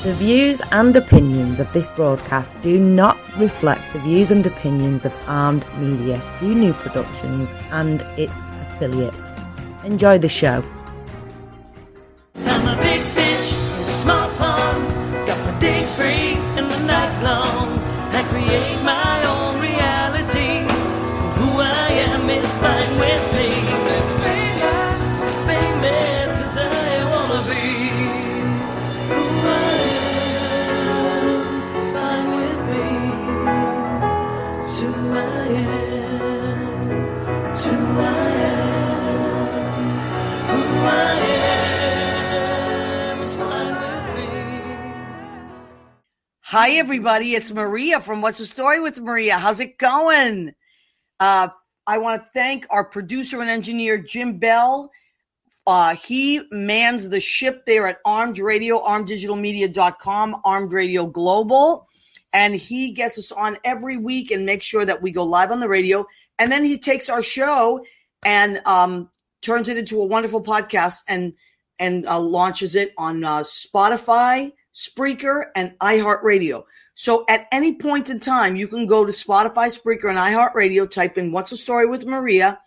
The views and opinions of this broadcast do not reflect the views and opinions of Armed Media, New Productions and its affiliates. Enjoy the show. I'm a big fish in a small pond. Got my days free and the nights long. I create my own reality. Who I am is fine with me. As famous as I wanna be. Who I am is fine with me. It's who I am. It's who I am. Who I am is fine with me. Hi, everybody. It's Maria from What's the Story with Maria. How's it going? I want to thank our producer and engineer, Jim Bell. He mans the ship there at Armed Radio, armeddigitalmedia.com, Armed Radio Global. And he gets us on every week and makes sure that we go live on the radio. And then he takes our show and turns it into a wonderful podcast and launches it on Spotify, Spreaker, and iHeartRadio. So at any point in time, you can go to Spotify, Spreaker, and iHeartRadio, type in What's the Story with Maria,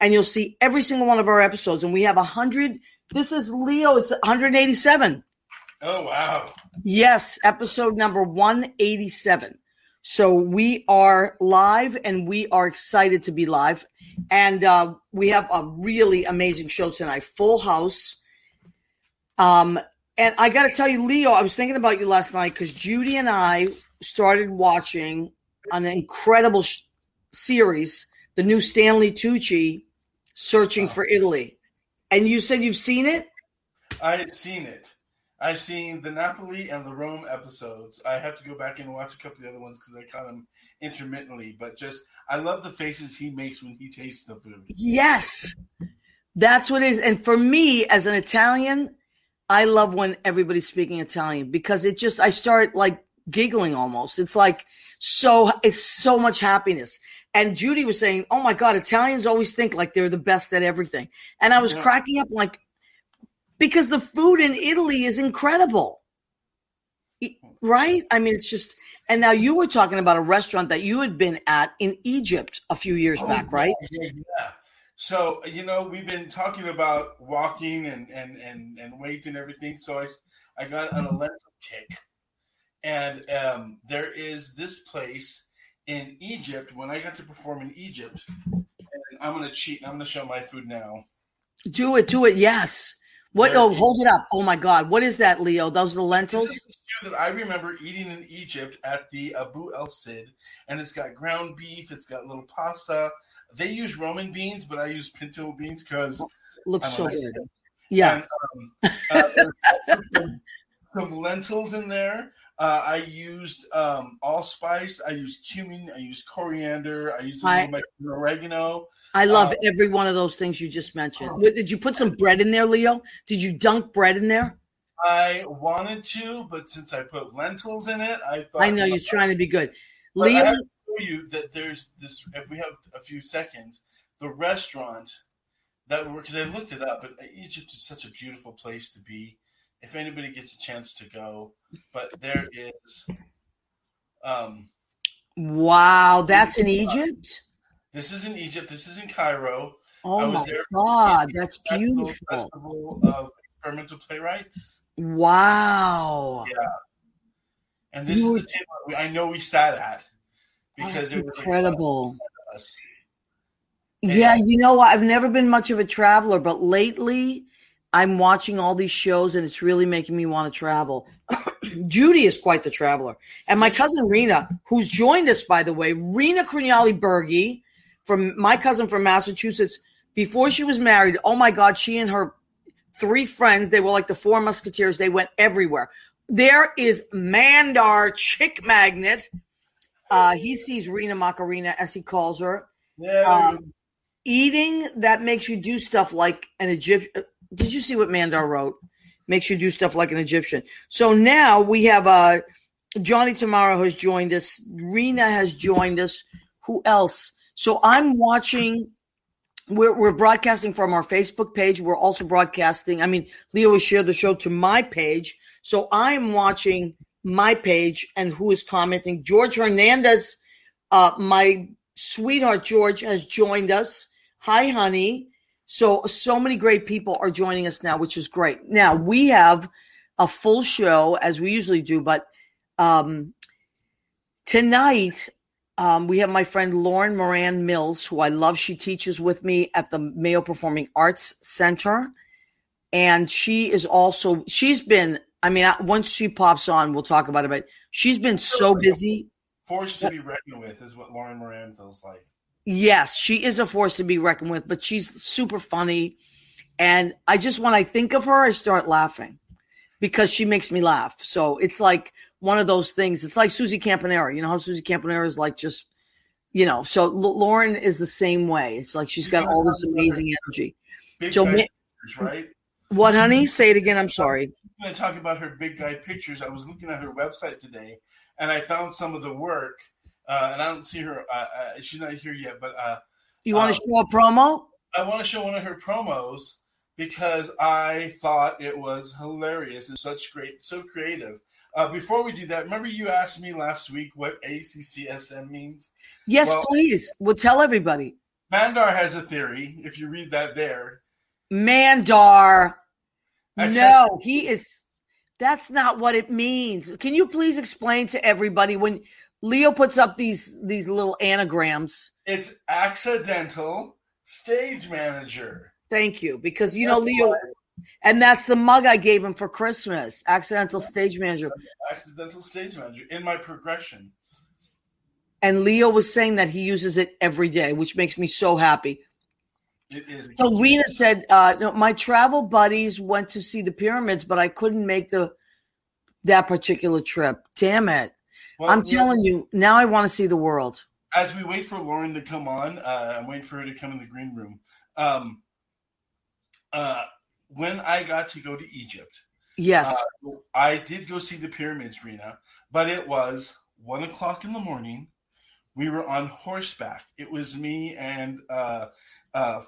and you'll see every single one of our episodes. And we have 100. This is Leo. It's 187. Oh, wow. Yes, episode number 187. So we are live, and we are excited to be live. And we have a really amazing show tonight, full house. And I got to tell you, Leo, I was thinking about you last night because Judy and I started watching an incredible series, the new Stanley Tucci, Searching for Italy. And you said you've seen it? I've seen it. I've seen the Napoli and the Rome episodes. I have to go back and watch a couple of the other ones because I caught them intermittently. But just, I love the faces he makes when he tastes the food. Yes, that's what it is. And for me, as an Italian, I love when everybody's speaking Italian because it just, I start like giggling almost. It's like, it's so much happiness. And Judy was saying, oh my God, Italians always think like they're the best at everything. And I was cracking up like, because the food in Italy is incredible. Right? I mean, it's just, and now you were talking about a restaurant that you had been at in Egypt a few years back, right? Yeah. So, we've been talking about walking and weight and everything. So I got on a lentil kick. And there is this place in Egypt. When I got to perform in Egypt, and I'm going to cheat. I'm going to show my food now. Do it. Yes. What? Hold it up. Oh, my God. What is that, Leo? Those are the lentils? This is the stew that I remember eating in Egypt at the Abu El Cid. And it's got ground beef. It's got little pasta. They use Roman beans, but I use pinto beans because looks so good. Yeah. And, some lentils in there. I used allspice. I used cumin. I used coriander. I used a little oregano. I love every one of those things you just mentioned. Did you put some bread in there, Leo? Did you dunk bread in there? I wanted to, but since I put lentils in it, I thought. I know you're trying to be good, Leo. Leo. I have to show you that there's this. If we have a few seconds, the restaurant that because I looked it up, but Egypt is such a beautiful place to be. If anybody gets a chance to go, but there is. Wow, that's in Egypt? This is in Egypt. This is in Cairo. Oh my God, that's beautiful. Festival of Experimental Playwrights. Wow. Yeah. And this is the table I know we sat at because it was incredible. Yeah, I've never been much of a traveler, but lately I'm watching all these shows and it's really making me want to travel. Judy is quite the traveler. And my cousin Rena, who's joined us, by the way, Rena Cruniali-Bergi, from my cousin from Massachusetts, before she was married, oh my God, she and her 3 friends, they were like the 4 Musketeers. They went everywhere. There is Mandar Chick Magnet. He sees Rena Macarena, as he calls her. Yeah. Eating that makes you do stuff like an Egyptian. Did you see what Mandar wrote? Makes you do stuff like an Egyptian. So now we have Johnny Tamaro has joined us. Rena has joined us. Who else? So I'm watching. We're broadcasting from our Facebook page. We're also broadcasting. I mean, Leo has shared the show to my page. So I'm watching my page and who is commenting. George Hernandez, my sweetheart George, has joined us. Hi, honey. So many great people are joining us now, which is great. Now we have a full show as we usually do, but tonight we have my friend Lauren Moran Mills, who I love. She teaches with me at the Mayo Performing Arts Center. And she's been, once she pops on, we'll talk about it, but she's been so busy. Forced to be reckoned with is what Lauren Moran feels like. Yes, she is a force to be reckoned with, but she's super funny. And when I think of her, I start laughing because she makes me laugh. So it's like one of those things. It's like Susie Campanera. You know how Susie Campanera is like just, so Lauren is the same way. It's like she's got all this amazing energy. So, pictures, right? What, honey? Say it again. I'm sorry. I'm going to talk about her big guy pictures. I was looking at her website today, and I found some of the work. And I don't see her. She's not here yet. But you want to show a promo? I want to show one of her promos because I thought it was hilarious and so creative. Before we do that, remember you asked me last week what ACCSM means? Yes, please. We'll tell everybody. Mandar has a theory. If you read that there. Mandar. No, he is. That's not what it means. Can you please explain to everybody when Leo puts up these little anagrams? It's accidental stage manager. Thank you. Because, Leo, and that's the mug I gave him for Christmas. Accidental stage manager. Accidental stage manager in my progression. And Leo was saying that he uses it every day, which makes me so happy. It is. So Rena said, no, my travel buddies went to see the pyramids, but I couldn't make that particular trip. Damn it. Well, I'm telling you, now I want to see the world. As we wait for Lauren to come on, I'm waiting for her to come in the green room. When I got to go to Egypt, yes, I did go see the pyramids, Rena, but it was 1:00 in the morning. We were on horseback. It was me and 5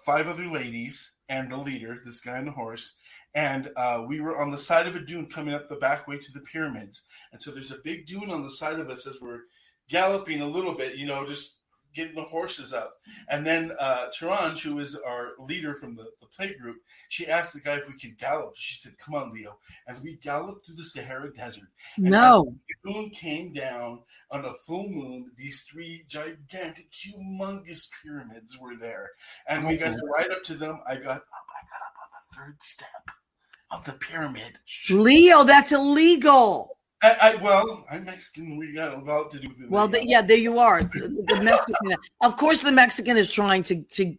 other ladies and the leader, this guy on the horse. And we were on the side of a dune coming up the back way to the pyramids. And so there's a big dune on the side of us as we're galloping a little bit, just getting the horses up. And then Taranj, who is our leader from the play group, she asked the guy if we could gallop. She said, come on, Leo. And we galloped through the Sahara Desert. And no. The moon came down on a full moon. These 3 gigantic, humongous pyramids were there. And we got to ride up to them. I got up on the 3rd step of the pyramid. Leo, that's illegal. I'm Mexican. We got a lot to do with it. Well, there you are. The Mexican. Of course, the Mexican is trying to.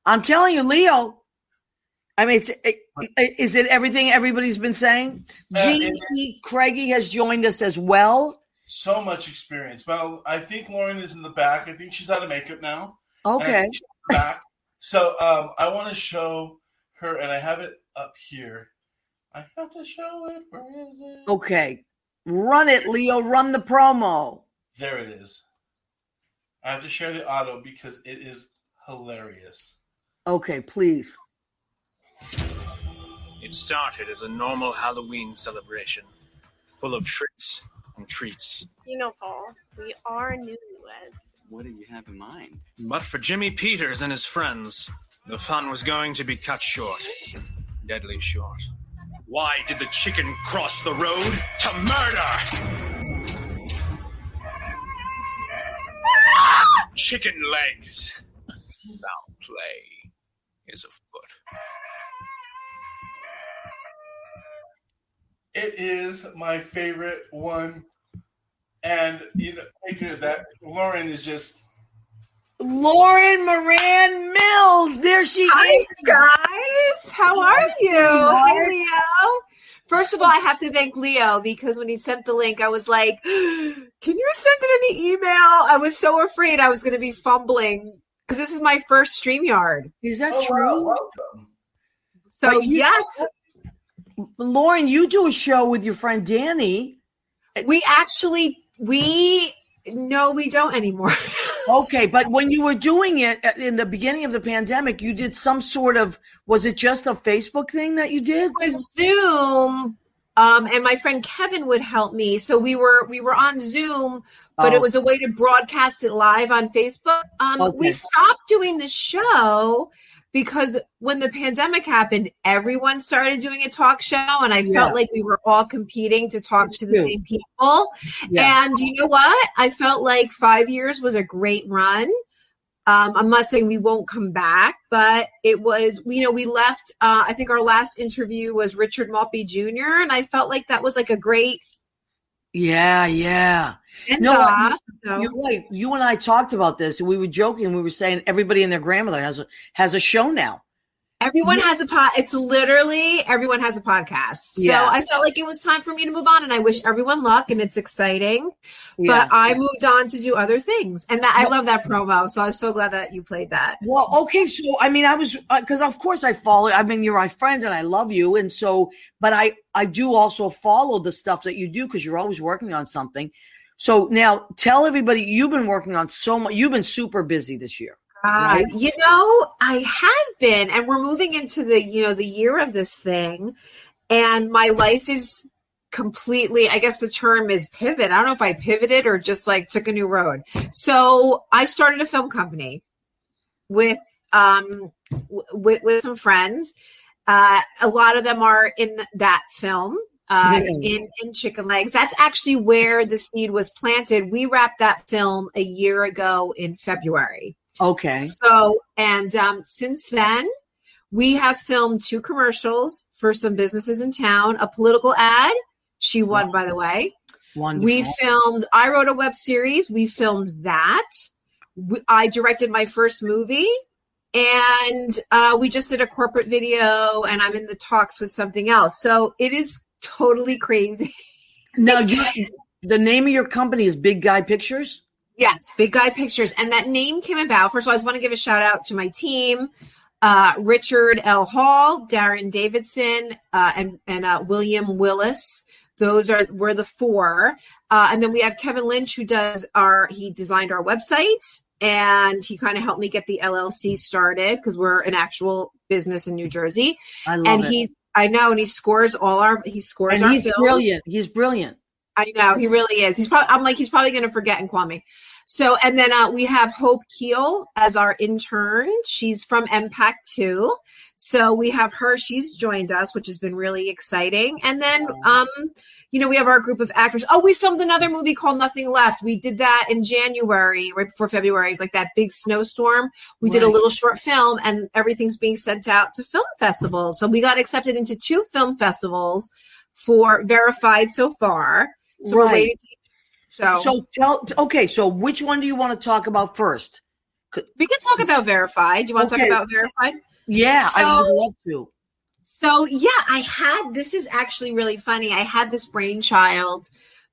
I'm telling you, Leo. Is it everything everybody's been saying? Jeannie Craigie has joined us as well. So much experience. Well, I think Lauren is in the back. I think she's out of makeup now. Okay. She's back. So I want to show her, and I have it up here. I have to show it. Where is it? Okay. Run it, Leo. Run the promo. There it is. I have to share the auto because it is hilarious. Okay, please. It started as a normal Halloween celebration, full of tricks and treats. Paul, we are newlyweds. What do you have in mind? But for Jimmy Peters and his friends, the fun was going to be cut short. Deadly short. Why did the chicken cross the road to murder? Chicken legs. Foul play is afoot. It is my favorite one. And, thinking of that, Lauren is just... Lauren Moran Mills. There she is. Hi, guys. How are you? Hi, Leo. First of all, I have to thank Leo because when he sent the link, I was like, can you send it in the email? I was so afraid I was going to be fumbling because this is my first StreamYard. Is that true? Wow, welcome. So, yes. Lauren, you do a show with your friend Danny. No, we don't anymore. Okay, but when you were doing it in the beginning of the pandemic, you did some sort of, was it just a Facebook thing that you did? It was Zoom, and my friend Kevin would help me. So we were on Zoom, but it was a way to broadcast it live on Facebook. We stopped doing the show because when the pandemic happened, everyone started doing a talk show, and I felt like we were all competing to talk to the same people. Yeah. And you know what? I felt like 5 years was a great run. I'm not saying we won't come back, but it was, we left, I think our last interview was Richard Maltby Jr., and I felt like that was like a great. Yeah. You're right. You and I talked about this, and we were joking. We were saying everybody and their grandmother has a show now. Everyone has a it's literally everyone has a podcast. So I felt like it was time for me to move on, and I wish everyone luck, and it's exciting. But I moved on to do other things, and I love that promo. So I was so glad that you played that. Well, okay. So, I mean, I was, because of course I follow, I mean, you're my friend and I love you. And so, but I do also follow the stuff that you do because you're always working on something. So now tell everybody, you've been working on so much, you've been super busy this year. Right? I have been, and we're moving into the year of this thing, and my life is completely, I guess the term is pivot. I don't know if I pivoted or just like took a new road. So I started a film company with some friends. A lot of them are in that film. In Chicken Legs. That's actually where the seed was planted. We wrapped that film a year ago in February. Okay. So, and since then, we have filmed 2 commercials for some businesses in town, a political ad. She won, by the way. Wonderful. I wrote a web series. We filmed that. I directed my first movie. And we just did a corporate video, and I'm in the talks with something else. So it is totally crazy. Now, the name of your company is Big Guy Pictures? Yes, Big Guy Pictures. And that name came about. First of all, I just want to give a shout out to my team, Richard L. Hall, Darren Davidson, and William Willis. We're the 4. And then we have Kevin Lynch, who he designed our website, and he kind of helped me get the LLC started because we're an actual business in New Jersey. I love it. I know, and he scores our he's films. Brilliant. He's brilliant. I know, he really is. He's probably going to forget and call me. So, and then we have Hope Keel as our intern. She's from MPAC too. So we have her. She's joined us, which has been really exciting. And then, we have our group of actors. Oh, we filmed another movie called Nothing Left. We did that in January, right before February. It was like that big snowstorm. We did a little short film, and everything's being sent out to film festivals. So we got accepted into 2 film festivals for verified so far. So we're waiting to. So which one do you want to talk about first? We can talk about verified. Do you want to talk about verified? Yeah, I would love to. So this is actually really funny. I had this brainchild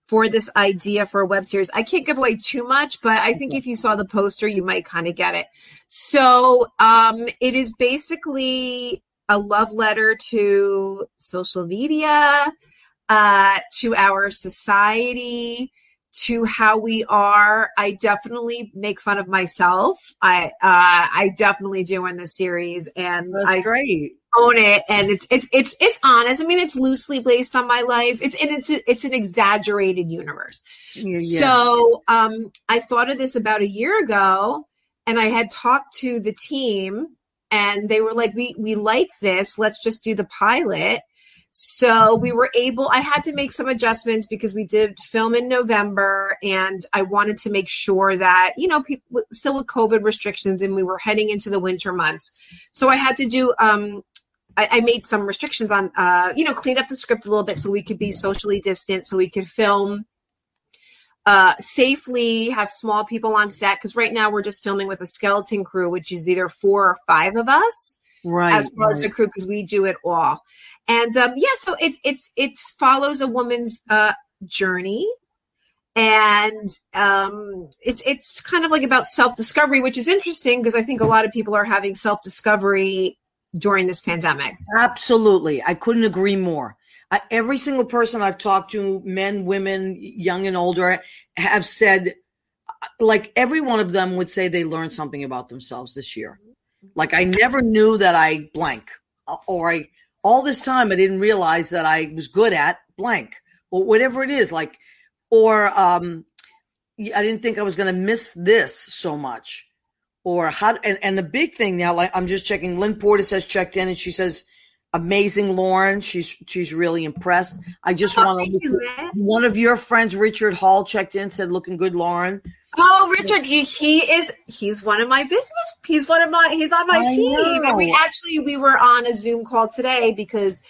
for this idea for a web series. I can't give away too much, but I think if you saw the poster, you might kind of get it. So it is basically a love letter to social media, to our society, to how we are. I definitely make fun of myself. I definitely do in this series, and that's great. Own it, and it's honest. I mean, it's loosely based on my life. It's an exaggerated universe. Yeah. So I thought of this about a year ago, and I had talked to the team, and they were like, "We like this. Let's just do the pilot." So I had to make some adjustments because we did film in November, and I wanted to make sure that, people still with COVID restrictions, and we were heading into the winter months. So I had to do, I made some restrictions on, clean up the script a little bit so we could be socially distant, so we could film safely, have small people on set. Because right now we're just filming with a skeleton crew, which is either 4 or 5 of us. Right, as far as the crew, because we do it all. And so it follows a woman's journey, and it's kind of like about self-discovery, which is interesting because I think a lot of people are having self-discovery during this pandemic. Absolutely, I couldn't agree more. Every single person I've talked to, men, women, young and older, have said, like every one of them would say they learned something about themselves this year. Like I never knew that I blank, or all this time I didn't realize that I was good at blank or whatever it is, like, or I didn't think I was going to miss this so much. Or how, and the big thing now, like I'm just checking, Lynn Portis has checked in and she says, amazing, Lauren. She's really impressed. I just want to, one of your friends, Richard Hall, checked in, said, looking good, Lauren. Oh, Richard, he's one of my business. He's on my team. And we were on a Zoom call today because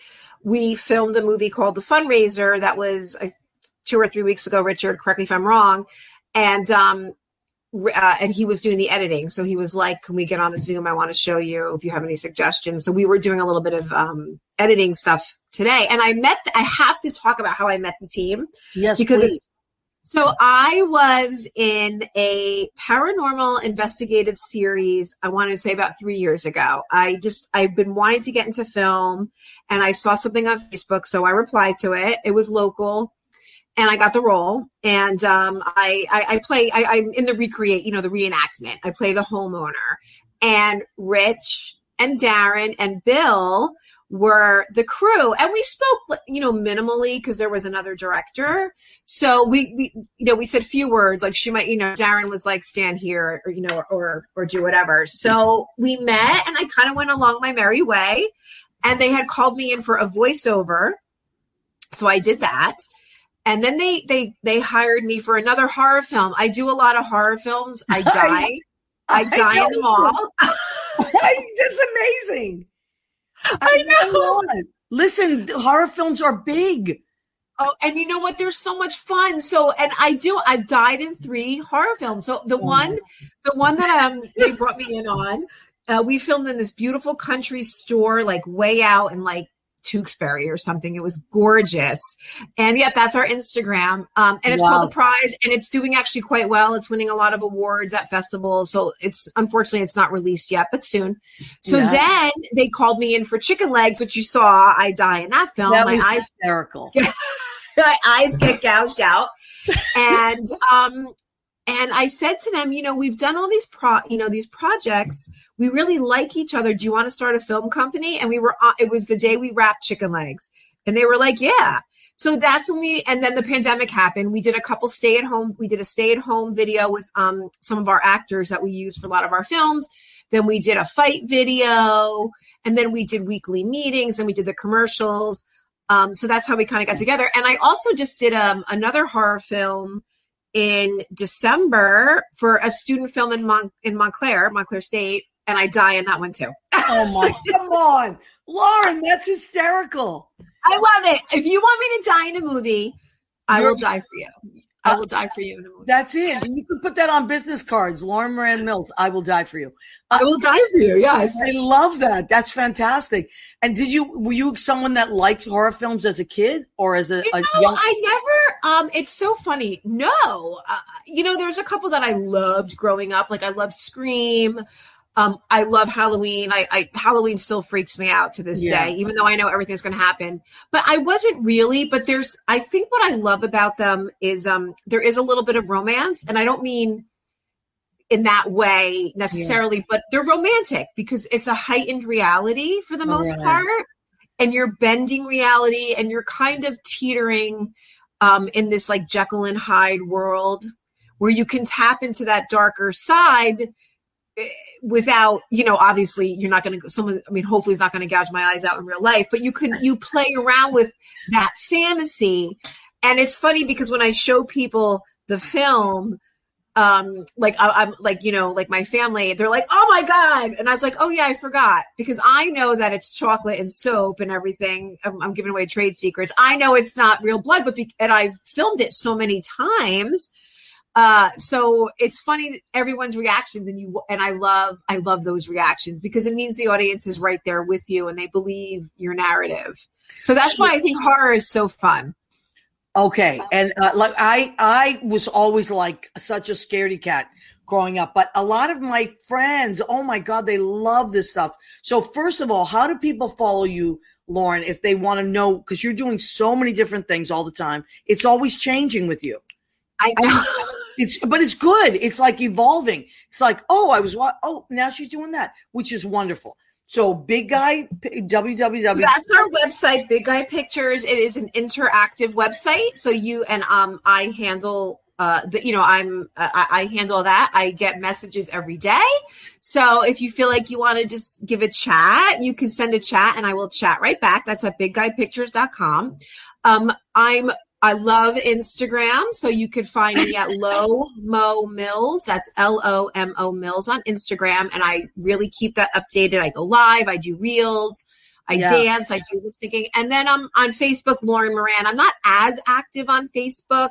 we filmed a movie called The Fundraiser that was 2 or 3 weeks ago. Richard, correct me if I'm wrong. And he was doing the editing. So he was like, can we get on a Zoom? I want to show you if you have any suggestions. So we were doing a little bit of editing stuff today. And I have to talk about how I met the team. Yes, because so I was in a paranormal investigative series, I want to say about 3 years ago. I've been wanting to get into film and I saw something on Facebook. So I replied to it. It was local. And I got the role, and I'm in the the reenactment. I play the homeowner, and Rich and Darren and Bill were the crew, and we spoke, minimally because there was another director. So we said few words, like she might, Darren was like, stand here, or do whatever. So we met, and I kind of went along my merry way, and they had called me in for a voiceover, so I did that. And then they hired me for another horror film. I do a lot of horror films. I die in them all. That's amazing. I know. Listen, horror films are big. Oh, and you know what? They're so much fun. So, and I've died in 3 horror films. So the one that they brought me in on, we filmed in this beautiful country store, like way out in like Tewksbury or something. It was gorgeous. And yeah, that's our Instagram. And it's called The Prize, and it's doing actually quite well. It's winning a lot of awards at festivals. So unfortunately it's not released yet, but soon. So then they called me in for Chicken Legs, which you saw, I die in that film. That was hysterical. My eyes get gouged out. And I said to them, we've done all these these projects. We really like each other. Do you want to start a film company? And it was the day we wrapped Chicken Legs, and they were like, yeah. So that's when and then the pandemic happened. We did we did a stay-at-home video with some of our actors that we use for a lot of our films. Then we did a fight video, and then we did weekly meetings, and we did the commercials. So that's how we kind of got together. And I also just did another horror film in December for a student film in Montclair State, and I die in that one too. Oh my, come on, Lauren, that's hysterical. I love it. If you want me to die in a movie, I will die for you. I will die for you in a movie. That's it. You can put that on business cards. Lauren Moran Mills, I will die for you. I will die for you. Yes. I love that. That's fantastic. And were you someone that liked horror films as a kid or as a young? I never, it's so funny. No, there's a couple that I loved growing up. Like I loved Scream. I love Halloween. Halloween still freaks me out to this day, even though I know everything's going to happen. But I wasn't really. But I think what I love about them is there is a little bit of romance, and I don't mean in that way necessarily, but they're romantic because it's a heightened reality for the most part, and you're bending reality, and you're kind of teetering in this like Jekyll and Hyde world where you can tap into that darker side. Without, obviously you're not going to, hopefully it's not going to gouge my eyes out in real life, but you play around with that fantasy. And it's funny because when I show people the film, I'm like my family, they're like, oh my God. And I was like, oh yeah, I forgot, because I know that it's chocolate and soap and everything. I'm giving away trade secrets. I know it's not real blood, and I've filmed it so many times. So it's funny, everyone's reactions, and I love those reactions because it means the audience is right there with you and they believe your narrative. So that's why I think horror is so fun. Okay. And like I was always like such a scaredy cat growing up, but a lot of my friends, oh my God, they love this stuff. So first of all, how do people follow you, Lauren, if they want to know, because you're doing so many different things all the time. It's always changing with you. I know. But it's good. It's like evolving. It's like, now she's doing that, which is wonderful. So Big Guy, www. That's our website, Big Guy Pictures. It is an interactive website. So you and I handle I handle that. I get messages every day. So if you feel like you want to just give a chat, you can send a chat and I will chat right back. That's at bigguypictures.com. I love Instagram, so you could find me at Lomo Mills. That's LOMO Mills on Instagram, and I really keep that updated. I go live, I do reels, I dance, I do lip syncing, and then I'm on Facebook, Lauren Moran. I'm not as active on Facebook,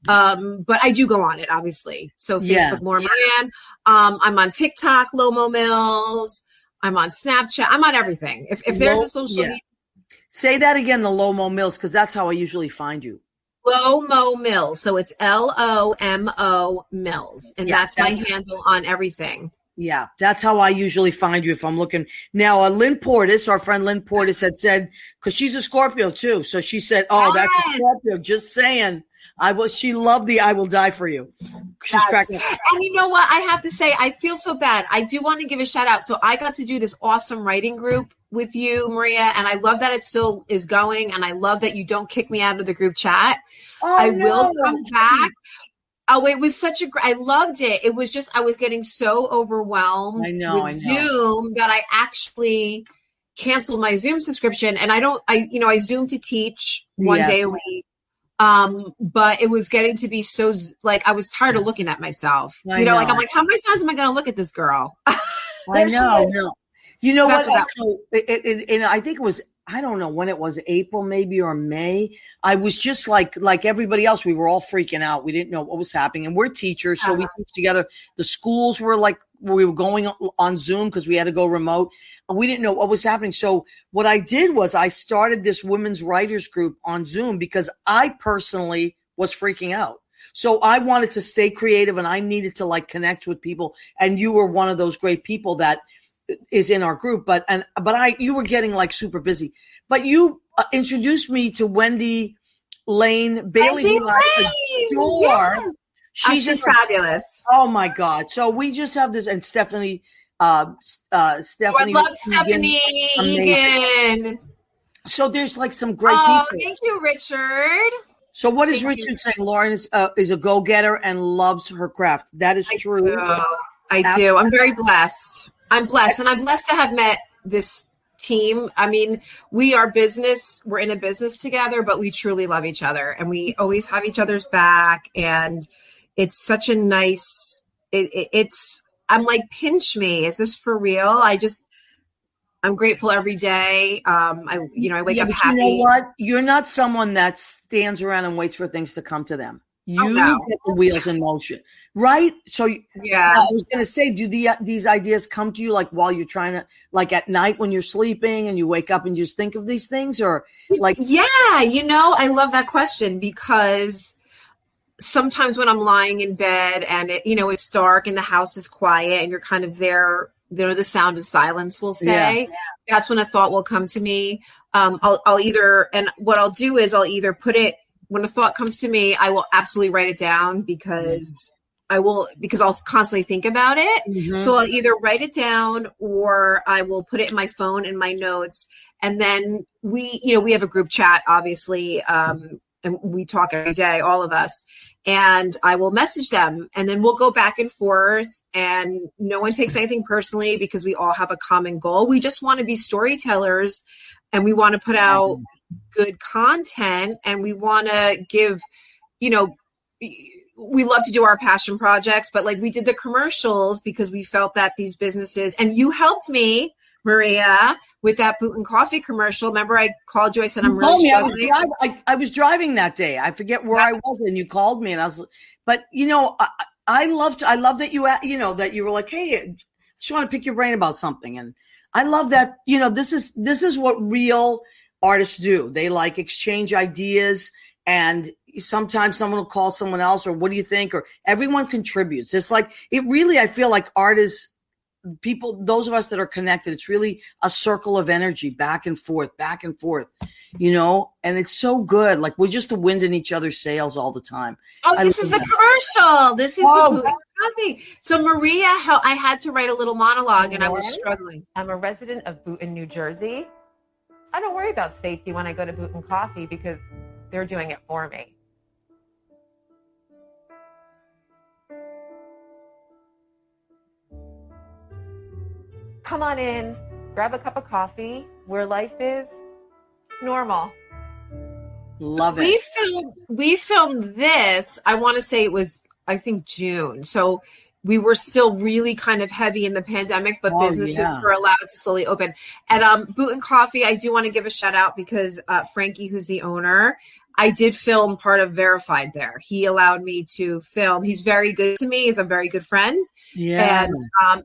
but I do go on it, obviously. So Facebook, Lauren Moran. I'm on TikTok, Lomo Mills. I'm on Snapchat. I'm on everything. If there's a social media. Say that again, the Lomo Mills, because that's how I usually find you. Lomo Mills. So it's LOMO Mills. And that's my handle on everything. Yeah, that's how I usually find you if I'm looking. Now, Lynn Portis, our friend Lynn Portis had said, because she's a Scorpio too. So she said, that's a Scorpio, just saying. She loved the I will die for you. She's cracking up. And you know what? I have to say, I feel so bad. I do want to give a shout out. So I got to do this awesome writing group with you, Maria, and I love that it still is going, and I love that you don't kick me out of the group chat. I will come back. Oh, it was such I loved it. It was just, I was getting so overwhelmed with Zoom that I actually canceled my Zoom subscription, and I Zoom to teach one day a week. But it was getting to be so I was tired of looking at myself. I'm like, how many times am I going to look at this girl? I know. You know what? And I think it was, I don't know when it was, April maybe or May. I was just like everybody else. We were all freaking out. We didn't know what was happening. And we're teachers, so we teach together. The schools were we were going on Zoom because we had to go remote. And we didn't know what was happening. So what I did was I started this women's writers group on Zoom because I personally was freaking out. So I wanted to stay creative and I needed to connect with people. And you were one of those great people that is in our group, but you were getting super busy, but you introduced me to Wendy Lane Bailey, who I adore. Yeah. She's fabulous. Oh my God. So we just have this, and Stephanie, Stephanie. I love Stephanie Egan. So there's some great people. Thank you, Richard. So what is Richard saying? Lauren is a go-getter and loves her craft. That is true. I do. I'm very blessed. I'm blessed, and I'm blessed to have met this team. I mean, we're in a business together, but we truly love each other, and we always have each other's back, and it's such a nice, I'm like, pinch me. Is this for real? I'm grateful every day. I wake up happy. You know what? You're not someone that stands around and waits for things to come to them. You get the wheels in motion, right? So I was going to say, do these ideas come to you while you're trying to, at night when you're sleeping and you wake up and you just think of these things, or Yeah, I love that question because sometimes when I'm lying in bed and it's dark and the house is quiet and you're kind of there, the sound of silence, we'll say. Yeah. That's when a thought will come to me. I'll either put it. When a thought comes to me, I will absolutely write it down because I'll constantly think about it. Mm-hmm. So I'll either write it down or I will put it in my phone in my notes. And then we have a group chat, obviously, and we talk every day, all of us. And I will message them, and then we'll go back and forth. And no one takes anything personally because we all have a common goal. We just want to be storytellers, and we want to put out good content, and we want to give, we love to do our passion projects, but we did the commercials because we felt that these businesses, and you helped me, Maria, with that Boot and Coffee commercial. Remember I called you, I said, I'm really struggling. I was driving that day. I forget where I was, and you called me, and I was, but I love that that you were like, hey, I just want to pick your brain about something. And I love that, this is what real artists do. They exchange ideas, and sometimes someone will call someone else, or what do you think? Or everyone contributes. It's I feel like art is people, those of us that are connected, it's really a circle of energy back and forth, and it's so good. We're just the wind in each other's sails all the time. Oh, this is the commercial. This is the funny. So Maria, how I had to write a little monologue and I was Lauren? struggling. I'm a resident of Boonton, New Jersey. I don't worry about safety when I go to Boonton Coffee because they're doing it for me. Come on in, grab a cup of coffee where life is normal. Love it. We filmed this. I want to say it was, I think, June. So we were still really kind of heavy in the pandemic, but businesses were allowed to slowly open. At Boonton Coffee, I do want to give a shout out because Frankie, who's the owner, I did film part of Verified there. He allowed me to film. He's very good to me. He's a very good friend. Yeah. And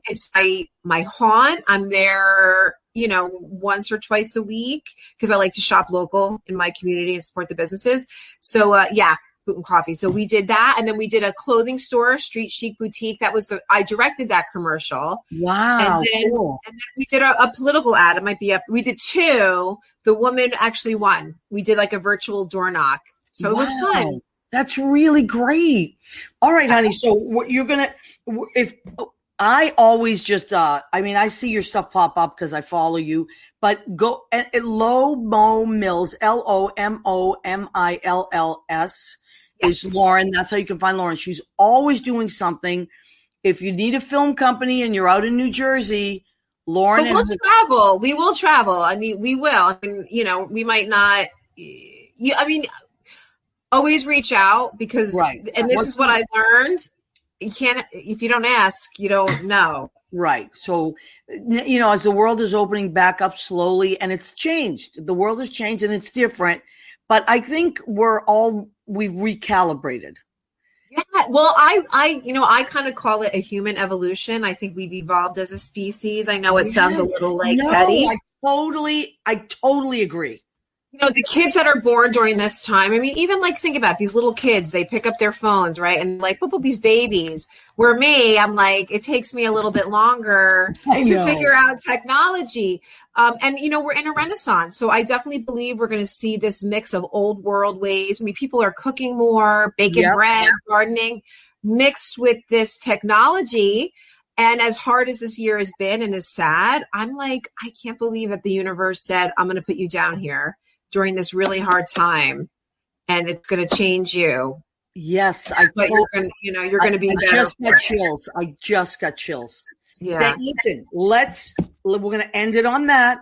it's my haunt. I'm there, once or twice a week because I like to shop local in my community and support the businesses. So, Boonton Coffee. So we did that. And then we did a clothing store, Street Chic Boutique. I directed that commercial. Wow. And then, cool. and then we did a political ad. It might be up. We did 2. The woman actually won. We did like a virtual door knock. So it was fun. That's really great. All right, honey. So what you're going to, if I always just, I see your stuff pop up because I follow you, but go at Lomo Mills, LOMOMILLS is Lauren. That's how you can find Lauren. She's always doing something. If you need a film company and you're out in New Jersey, Lauren. But we'll travel. We will travel. I mean, we will. We might not, always reach out because, and this is what I learned. You can't, if you don't ask, you don't know. Right. So, as the world is opening back up slowly and it's changed, the world has changed and it's different, but I think we've recalibrated. Yeah. Well, I kind of call it a human evolution. I think we've evolved as a species. I know it sounds a little petty. I totally agree. The kids that are born during this time, even think about these little kids, they pick up their phones, right? And these babies, where me, I'm like, it takes me a little bit longer to figure out technology. And we're in a renaissance. So I definitely believe we're going to see this mix of old world ways. People are cooking more, baking bread, gardening, mixed with this technology. And as hard as this year has been and is sad, I'm like, I can't believe that the universe said, I'm going to put you down here during this really hard time, and it's going to change you. Yes, but you're going to be better. I just got chills. Yeah. Listen, we're going to end it on that.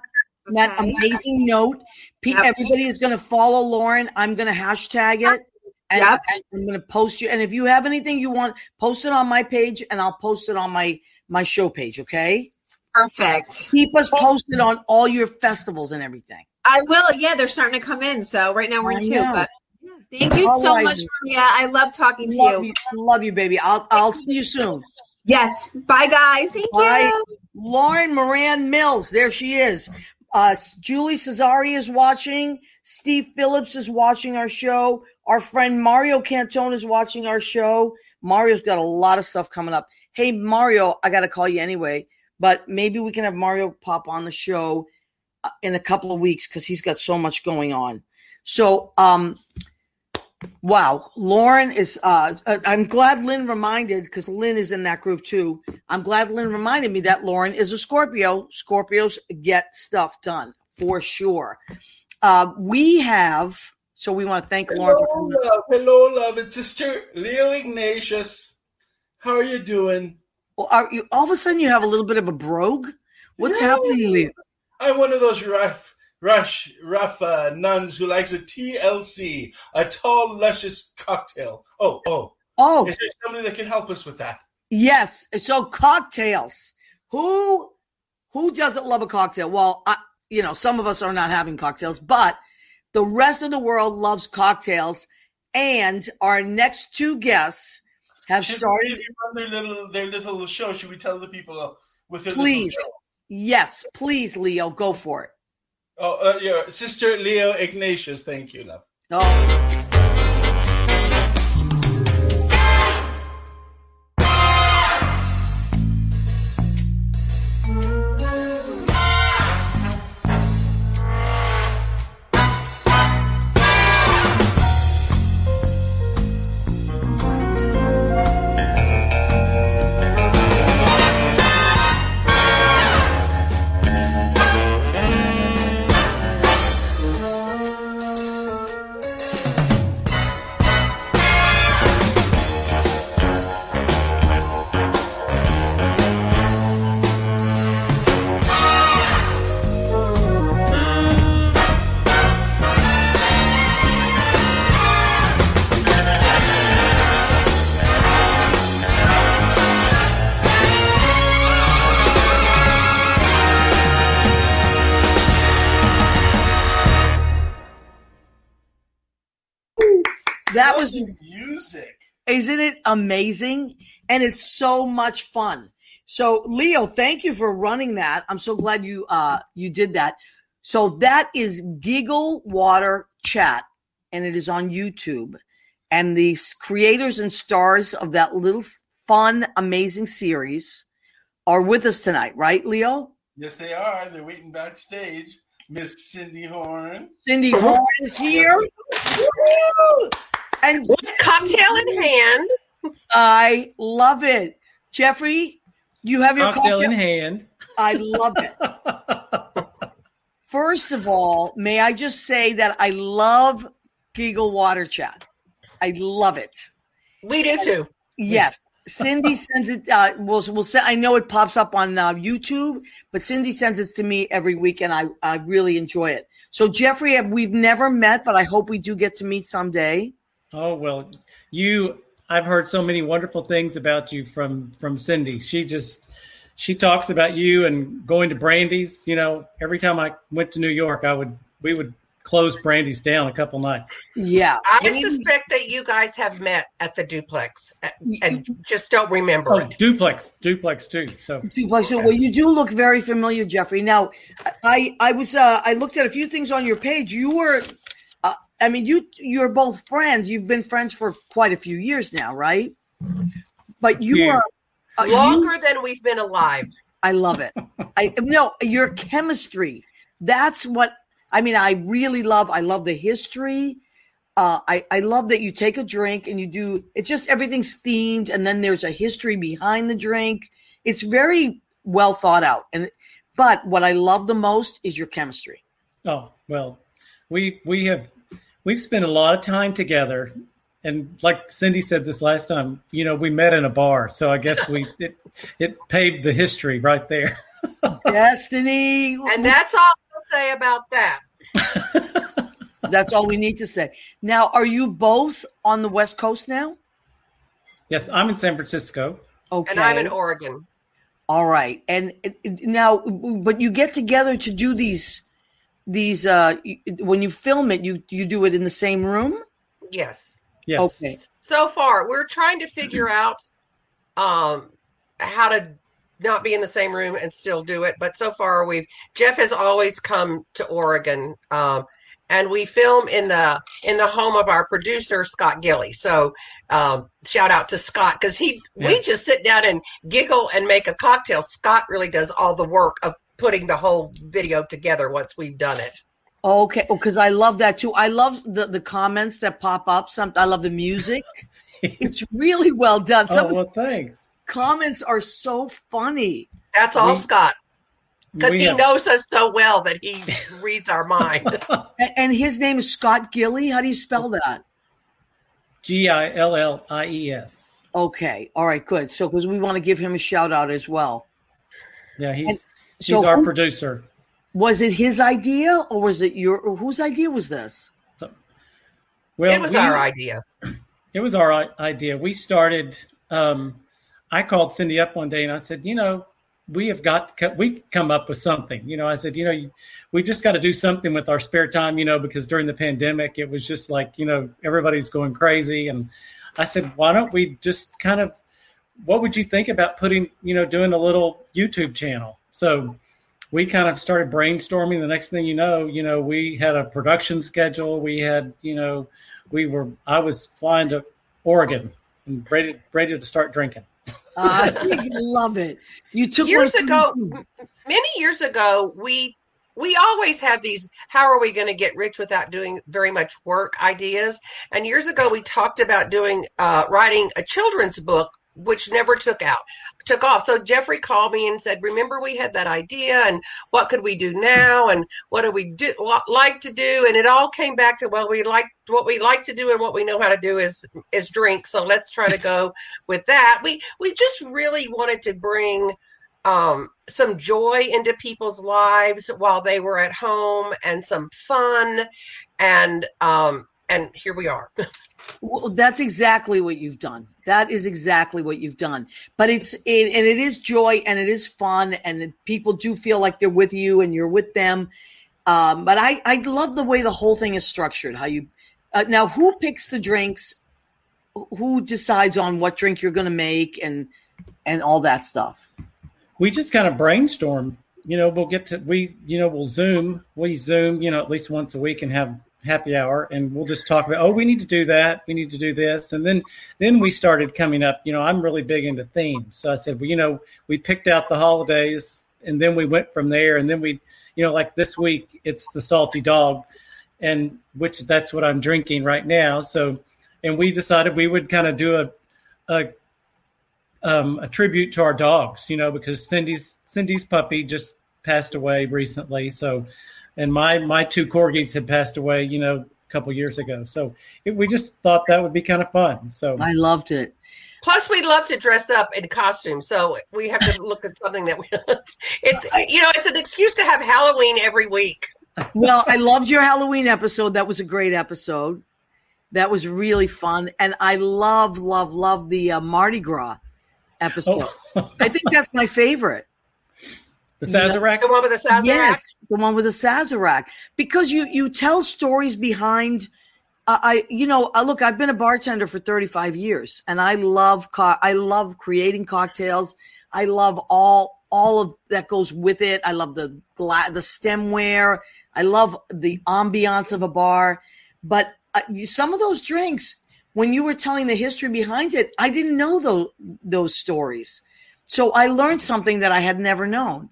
Okay. That amazing note. Everybody is going to follow Lauren. I'm going to hashtag it. And I'm going to post you. And if you have anything you want, post it on my page, and I'll post it on my show page. Okay. Perfect. Keep us posted on all your festivals and everything. I will. Yeah, they're starting to come in. So right now we're in 2. But thank you so much, Maria. I love talking to you. Love you, baby. I'll see you soon. Yes. Bye, guys. Thank you. Lauren Moran Mills. There she is. Julie Cesari is watching. Steve Phillips is watching our show. Our friend Mario Cantone is watching our show. Mario's got a lot of stuff coming up. Hey, Mario, I got to call you anyway. But maybe we can have Mario pop on the show in a couple of weeks because he's got so much going on. So, wow. Lauren is, I'm glad Lynn reminded, because Lynn is in that group too. I'm glad Lynn reminded me that Lauren is a Scorpio. Scorpios get stuff done for sure. So we want to thank Lauren. Hello, love. It's Sister Leo Ignatius. How are you doing? Well, all of a sudden you have a little bit of a brogue? What's happening, Leo? I'm one of those rough nuns who likes a TLC, a tall, luscious cocktail. Oh! Is there somebody that can help us with that? Yes. So cocktails. Who doesn't love a cocktail? Well, some of us are not having cocktails, but the rest of the world loves cocktails. And our next 2 guests have started their little show. Should we tell the people with their please? Little show? Yes, please, Leo, go for it. Sister Leo Ignatius. Thank you, love. Oh. hours of music. Isn't it amazing? And it's so much fun. So, Leo, thank you for running that. I'm so glad you did that. So that is Giggle Water Chat, and it is on YouTube. And the creators and stars of that little fun, amazing series are with us tonight, right, Leo? Yes, they are. They're waiting backstage. Miss Cynde Horne. Cynde Horne is here. Woo! And cocktail in hand. I love it. Jeffrey, you have your cocktail in hand. I love it. First of all, may I just say that I love Giggle Water Chat. I love it. We do too. Yes. Cynde sends it. We'll send, I know it pops up on YouTube, but Cynde sends it to me every week, and I really enjoy it. So, Jeffrey, we've never met, but I hope we do get to meet someday. Oh, well, I've heard so many wonderful things about you from Cynde. She talks about you and going to Brandy's. You know, every time I went to New York, we would close Brandy's down a couple nights. Yeah. I suspect that you guys have met at the duplex and just don't remember it. Duplex too. So Duplex. So, well, you do look very familiar, Jeffrey. Now, I looked at a few things on your page. You were, you're both friends. You've been friends for quite a few years now, right? But you are longer than we've been alive. I love it. Your chemistry. That's what. I really love. I love the history. I love that you take a drink and you do. It's just everything's themed, and then there's a history behind the drink. It's very well thought out. But what I love the most is your chemistry. Oh well, we've spent a lot of time together, and like Cynde said this last time, we met in a bar. So I guess it paved the history right there. Destiny, and that's all I'll say about that. That's all we need to say. Now, are you both on the West Coast now? Yes, I'm in San Francisco. Okay. And I'm in Oregon. All right. And now, but you get together to do these when you film it, you do it in the same room? Yes. Okay. So far, we're trying to figure out how to not be in the same room and still do it. But so far Jeff has always come to Oregon, and we film in the home of our producer, Scott Gilly. So shout out to Scott, because we just sit down and giggle and make a cocktail. Scott really does all the work of putting the whole video together once we've done it. Okay. Because I love that too. I love the comments that pop up. I love the music. It's really well done. Thanks. Comments are so funny. That's all Scott, because he knows us so well that he reads our mind. And his name is Scott Gilly. How do you spell that? Gillies. Okay. All right, good. So, because we want to give him a shout out as well. Yeah, he's our producer. Was it his idea, or was it whose idea was this? Well, it was our idea. It was our idea. We started. I called Cynde up one day and I said, we come up with something. I said, we just got to do something with our spare time, because during the pandemic, it was just like, everybody's going crazy. And I said, why don't we just what would you think about doing a little YouTube channel? So we kind of started brainstorming. The next thing we had a production schedule. We had, I was flying to Oregon and ready to start drinking. I love it. You took many years ago, we always have these, how are we going to get rich without doing very much work ideas. And years ago, we talked about writing a children's book, which never took off. So Jeffrey called me and said, remember, we had that idea, and what could we do now? And what do we like to do? And it all came back to, what we like to do and what we know how to do is drink. So let's try to go with that. We just really wanted to bring some joy into people's lives while they were at home, and some fun. And here we are. Well, that's exactly what you've done. That is exactly what you've done. But it is joy, and it is fun, and people do feel like they're with you and you're with them. But I love the way the whole thing is structured. How you now, who picks the drinks who decides on what drink you're going to make and all that stuff? We just kind of brainstorm. We'll Zoom. We Zoom, at least once a week and have happy hour, and we'll just talk about, we need to do that. We need to do this. And then we started coming up, I'm really big into themes. So I said, we picked out the holidays, and then we went from there. And then we, like this week, it's the salty dog, and which that's what I'm drinking right now. So, and we decided we would kind of do a tribute to our dogs, because Cynde's puppy just passed away recently. So, and my two corgis had passed away, a couple years ago. So we just thought that would be kind of fun. So I loved it. Plus, we love to dress up in costumes, so we have to look at something that it's an excuse to have Halloween every week. Well, I loved your Halloween episode. That was a great episode. That was really fun, and I love the Mardi Gras episode. I think that's my favorite. The Sazerac? The one with the Sazerac? Yes, the one with the Sazerac. Because you tell stories behind. Look, I've been a bartender for 35 years, and I love creating cocktails. I love all of that goes with it. I love the stemware. I love the ambiance of a bar. But some of those drinks, when you were telling the history behind it, I didn't know those stories. So I learned something that I had never known.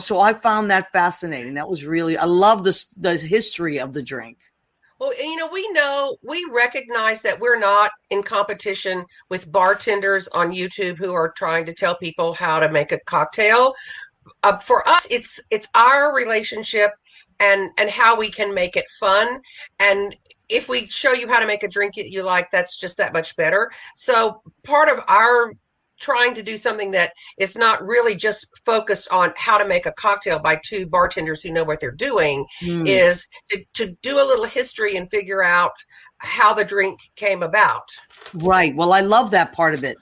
So I found that fascinating. That was really, I love the history of the drink. Well, we recognize that we're not in competition with bartenders on YouTube who are trying to tell people how to make a cocktail. For us, it's our relationship and how we can make it fun. And if we show you how to make a drink that you like, that's just that much better. So part of our trying to do something that is not really just focused on how to make a cocktail by two bartenders who know what they're doing is to do a little history and figure out how the drink came about. Right. Well, I love that part of it.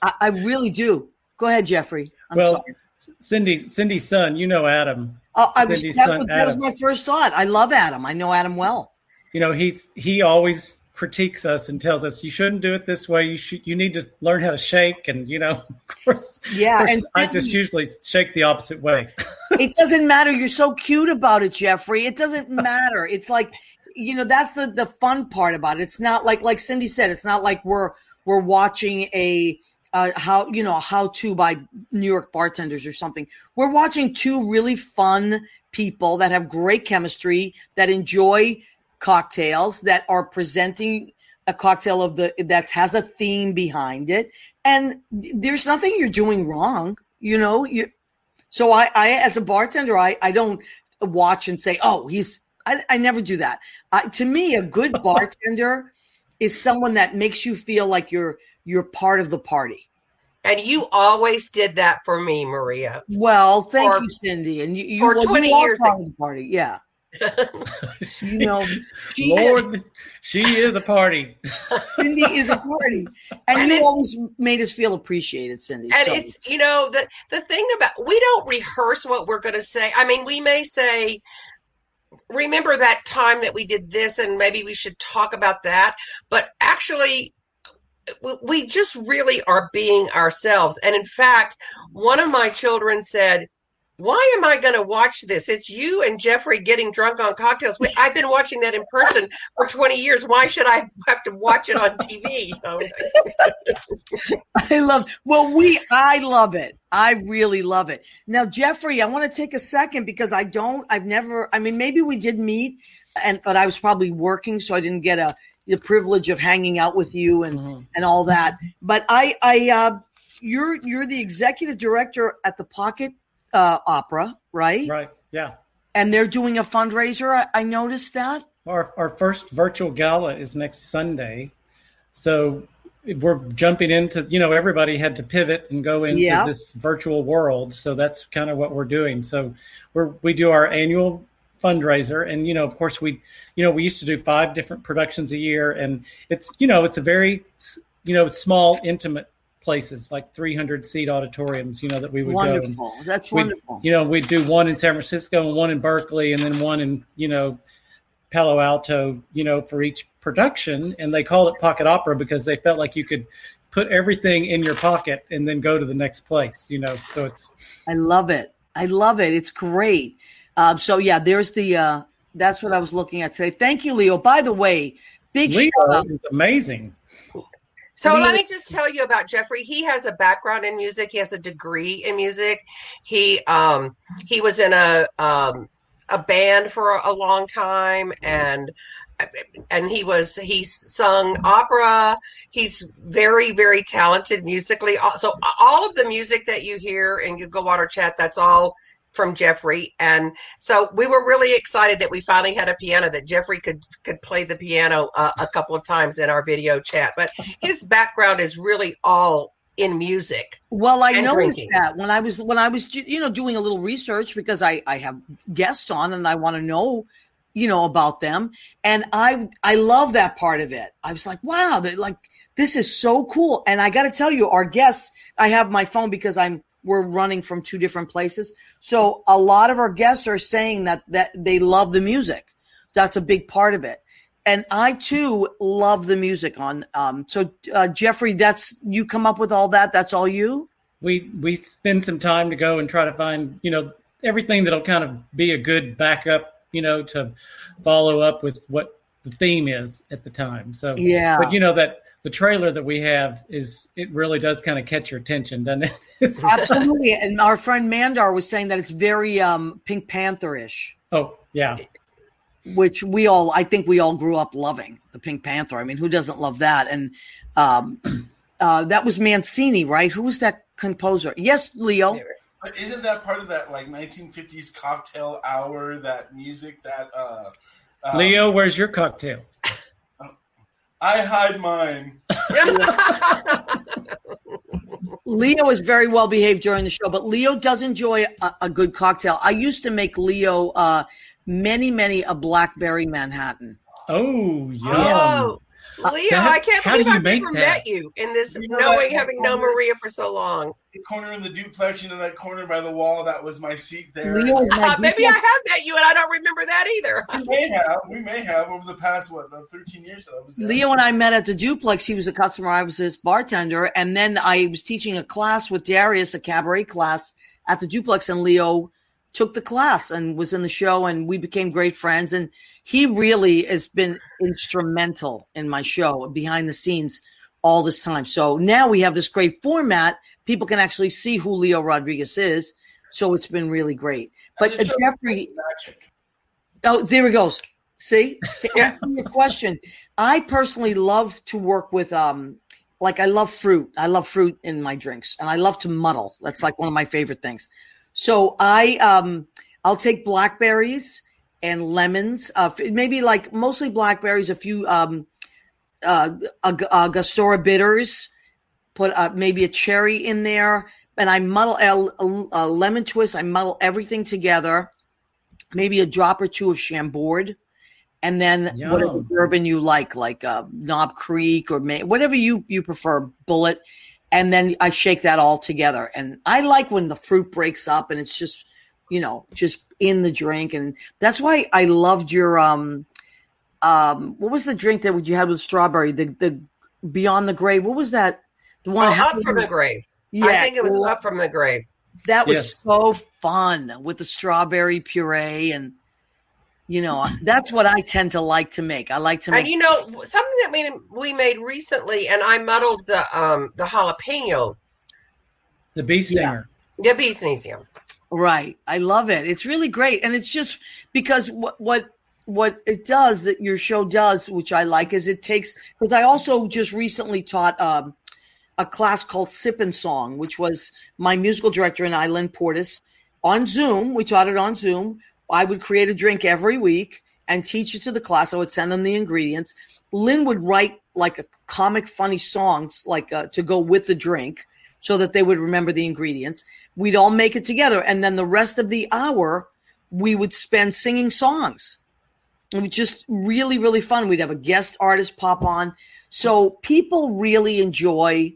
I really do. Go ahead, Jeffrey. I'm sorry. Cindy's son, Adam. That was my first thought. I love Adam. I know Adam well. He always critiques us and tells us you shouldn't do it this way. You need to learn how to shake, and of course, and I just usually shake the opposite way. It doesn't matter. You're so cute about it, Jeffrey. It doesn't matter. It's like that's the fun part about it. It's not like Cynde said. It's not like we're watching a how-to by New York bartenders or something. We're watching two really fun people that have great chemistry, that enjoy cocktails, that are presenting a cocktail that has a theme behind it, and there's nothing you're doing wrong. So I as a bartender, I don't watch and say, I never do that. To me, a good bartender is someone that makes you feel like you're part of the party. And you always did that for me, Maria. Well, thank you, Cynde. And you for 20 years part of the party, yeah. She is a party. Cynde is a party, and you always made us feel appreciated, Cynde. And it's the thing about, we don't rehearse what we're going to say. I mean, we may say, remember that time that we did this, and maybe we should talk about that. But actually, we just really are being ourselves. And in fact, one of my children said, "Why am I going to watch this? It's you and Jeffrey getting drunk on cocktails. I've been watching that in person for 20 years. Why should I have to watch it on TV?" I love it. I really love it. Now, Jeffrey, I want to take a second because maybe we did meet, but I was probably working, so I didn't get the privilege of hanging out with you and all that. But you're the executive director at the Pocket Opera, right? Right. Yeah. And they're doing a fundraiser. I noticed that. Our first virtual gala is next Sunday. So we're jumping into, everybody had to pivot and go into this virtual world. So that's kind of what we're doing. So we do our annual fundraiser, and of course we used to do 5 different productions a year, and it's a very it's small, intimate places, like 300 seat auditoriums, that we would wonderful. That's wonderful. We'd do one in San Francisco and one in Berkeley, and then one in Palo Alto, for each production, and they call it pocket opera because they felt like you could put everything in your pocket and then go to the next place. So it's. I love it. It's great. So yeah, there's the. That's what I was looking at today. Thank you, Leo. By the way, Leo is amazing. So let me just tell you about Jeffrey. He has a background in music. He has a degree in music. He was in a band for a long time, and he sung opera. He's very, very talented musically. So all of the music that you hear in Giggle Water Chat, that's all from Jeffrey. And so we were really excited that we finally had a piano, that Jeffrey could play the piano a couple of times in our video chat. But his background is really all in music. Well, I noticed that when I was doing a little research, because I have guests on and I want to know about them, and I love that part of it. I was like, wow, this is so cool. And I got to tell you, our guests, I have my phone because we're running from two different places. So a lot of our guests are saying that they love the music. That's a big part of it. And I too love the music on. So Jeffrey, you come up with all that. That's all you? We spend some time to go and try to find, everything that'll kind of be a good backup, to follow up with what the theme is at the time. So, yeah, but that the trailer that we have it really does kind of catch your attention, doesn't it? Absolutely. And our friend Mandar was saying that it's very Pink Panther-ish. Oh, yeah. Which I think we all grew up loving the Pink Panther. I mean, who doesn't love that? And that was Mancini, right? Who was that composer? Yes, Leo. Isn't that part of that 1950s cocktail hour? That music that Leo, where's your cocktail? I hide mine. Leo is very well behaved during the show, but Leo does enjoy a good cocktail. I used to make Leo many a blackberry Manhattan. Oh, yum. Oh, Leo, I can't believe I've never met you in this, having known Maria for so long. The corner in the duplex, that corner by the wall, that was my seat there. Leo, maybe I have met you and I don't remember that either. We may have over the past, 13 years that I was there. Leo and I met at the duplex. He was a customer. I was his bartender. And then I was teaching a class with Darius, a cabaret class at the duplex. And Leo took the class and was in the show, and we became great friends. And he really has been instrumental in my show behind the scenes all this time. So now we have this great format. People can actually see who Leo Rodriguez is. So it's been really great. But Jeffrey, there he goes. See, to answer your question, I personally love to work with, I love fruit. I love fruit in my drinks, and I love to muddle. That's one of my favorite things. So I'll take blackberries and lemons, maybe mostly blackberries, a few Angostura bitters, put maybe a cherry in there, and I muddle a lemon twist. I muddle everything together, maybe a drop or two of Chambord, and then whatever bourbon you like Knob Creek or whatever you prefer, Bullet, and then I shake that all together. And I like when the fruit breaks up and it's just in the drink, and that's why I loved your what was the drink that you had with strawberry? The Beyond the Grave. What was that? The one Up from the Grave. Yeah, I think it was Up from the Grave. That was so fun with the strawberry puree, and that's what I tend to like to make. I like to make. And something that we made recently, and I muddled the jalapeno. The bee stinger. Yeah. The bee stinger. Right. I love it. It's really great. And it's just because what it does, that your show does, which I like, is it takes, because I also just recently taught a class called Sip and Song, which was my musical director and I, Lynn Portis, on Zoom. We taught it on Zoom. I would create a drink every week and teach it to the class. I would send them the ingredients. Lynn would write a comic, funny songs to go with the drink so that they would remember the ingredients. We'd all make it together. And then the rest of the hour, we would spend singing songs. It was just really, really fun. We'd have a guest artist pop on. So people really enjoy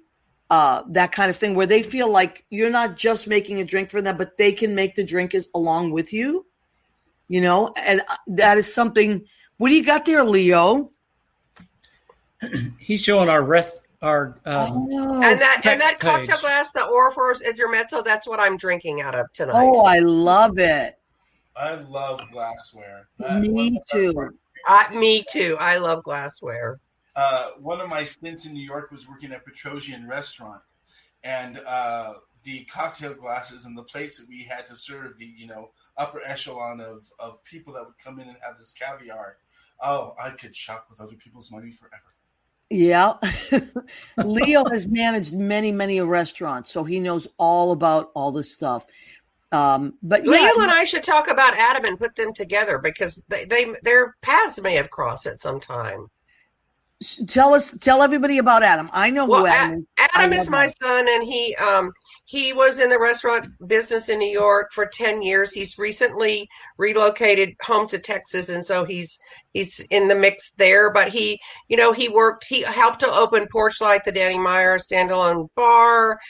that kind of thing, where they feel like you're not just making a drink for them, but they can make the drink along with you, and that is something What do you got there, Leo? He's showing our And that cocktail glass, the Orfor's Intermezzo, that's what I'm drinking out of tonight. Oh, I love it. I love glassware. Me too. Me too. I love glassware. One of my stints in New York was working at Petrosian Restaurant, and the cocktail glasses and the plates that we had to serve the upper echelon of people that would come in and have this caviar. Oh, I could shop with other people's money forever. Yeah. Leo has managed many restaurants, so he knows all about all this stuff. But Leo and I should talk about Adam and put them together because their paths may have crossed at some time. Tell everybody about Adam. I know who Adam is. Adam is my son, and he was in the restaurant business in New York for 10 years. He's recently relocated home to Texas, and so he's in the mix there. But he helped to open Porch Light, the Danny Meyer standalone bar.